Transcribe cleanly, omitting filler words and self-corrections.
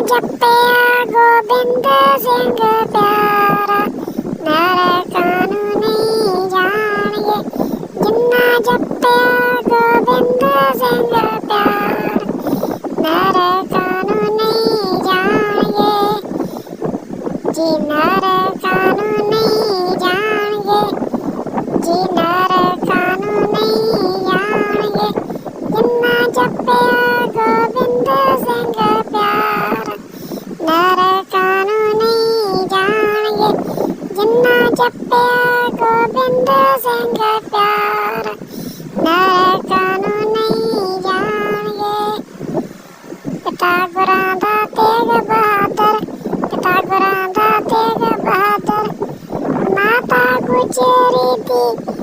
ਜਪਿਆ ਗੋਬਿੰਦ ਸਿੰਘ ਪਿਆਰਾ, ਨਰਕਾਂ ਨੂੰ ਨਹੀਂ ਜਾਣਗੇ। ਜਿੰਨਾ ਜਪਿਆ ਗੋਬਿੰਦ ਸਿੰਘ ਪਿਆਰਾ, ਨਰਕਾਂ ਨੂੰ ਨਹੀਂ ਜਾਣਗੇ। ਜੀ ਨਰਕਾਂ ਨੂੰ ਨਹੀਂ ਜਾਣਗੇ, ਜੀ ਨਰਕਾਂ ਨੂੰ ਨਹੀਂ ਜਾਣਗੇ। ਜਿੰਨਾ ਜਪਿਆ ਗੋਬਿੰਦ ਸਿੰਘ ਪਿਆਰਾ, ਨਰਕਾਂ ਨੂੰ ਨਹੀਂ ਜਾਣਗੇ। ਜਿੰਨਾ ਜਪਿਆ ਗੋਬਿੰਦ ਸਿੰਘ ਪਿਆਰਾ, ਨਰਕਾਂ ਨੂੰ ਨਹੀਂ ਜਾਣਗੇ। ਪਿਤਾ ਗੁਰਾਂ ਦਾ ਤੇਗ ਬਹਾਦਰ, ਪਿਤਾ ਗੁਰਾਂ ਦਾ ਤੇਗ ਬਹਾਦਰ, ਮਾਤਾ ਗੁਜਰੀ ਦੀ